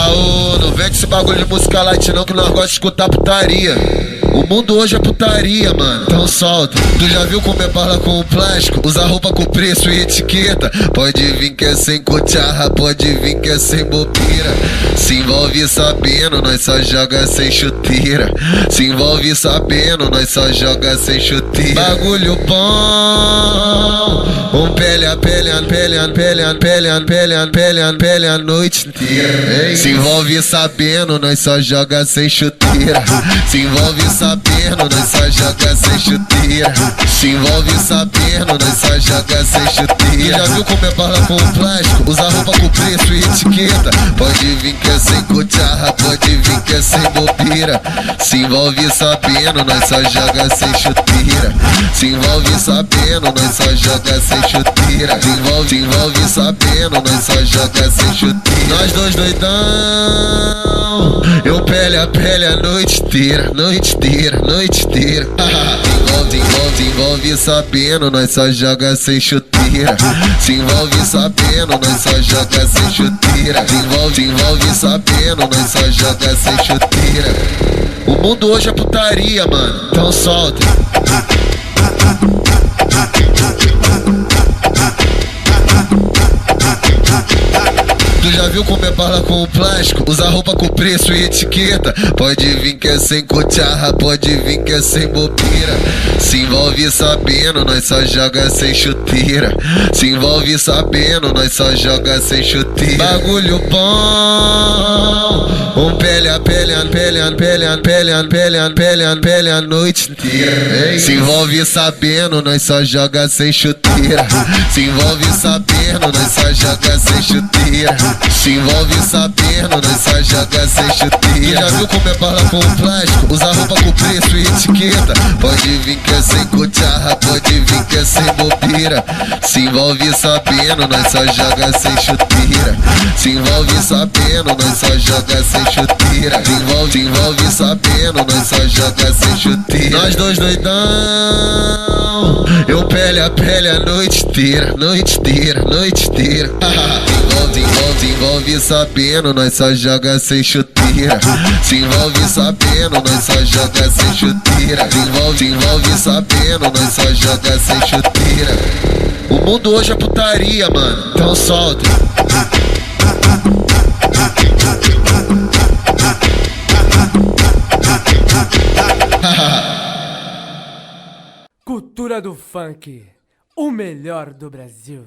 Caô, não vem com esse bagulho de música light não, que nós gostamos de escutar putaria. O mundo hoje é putaria, mano, então solta. Tu já viu como é bala com plástico? Usa roupa com preço e etiqueta. Pode vir que é sem cocharra, pode vir que é sem bobeira. Se envolve sabendo, nós só joga sem chuteira. Se envolve sabendo, nós só joga sem chuteira. Bagulho bom, pele a pele a noite inteira. Se envolve sabendo, nós só joga sem chuteira. Se envolve sabendo, nós só joga sem chuteira. Se envolve sabendo, nós só joga sem chuteira. Já viu como é bala com plástico? Usa roupa com preço e etiqueta. Pode vir que é sem cocharra, pode vir que é sem bobeira. Se envolve sabendo, nós só joga sem chuteira. Se envolve sabendo, nós só joga sem chuteira. Se envolve sabendo, nós só joga sem chuteira. Nós dois doidão, eu pele a noite inteira, noite inteira, noite inteira. Se envolve sabendo, nós só joga sem chuteira. Se envolve sabendo, nós só joga sem chuteira. Se envolve sabendo, nós só joga sem chuteira. O mundo hoje é putaria, mano, então solta. Tu já viu como é bala com plástico? Usa roupa com preço e etiqueta. Pode vir que é sem cocharra, pode vir que é sem bobeira. Se envolve sabendo, nós só joga sem chuteira. Se envolve sabendo, nós só joga sem chuteira. Bagulho bom, pele a noite inteira. Se envolve sabendo, nós só joga sem chuteira. Se envolve sabendo, nós só joga sem chuteira. Se envolve sabendo, nós só joga sem chuteira. Já viu como é bala com plástico? Usa roupa com preço e etiqueta. Pode vir que é sem cocharra, pode vir que é sem bobeira. Se envolve sabendo, nós só joga sem chuteira. Se envolve sabendo, nós só joga sem chuteira. Se envolve sabendo, nós só joga sem chuteira. Nós dois doidão, eu pele a noite inteira, noite inteira, noite inteira. Se envolve sabendo, nós só joga sem chuteira. Se envolve sabendo, nós só joga sem chuteira. Se envolve sabendo, nós só joga sem chuteira. O mundo hoje é putaria, mano, então solta. Cultura do funk, o melhor do Brasil.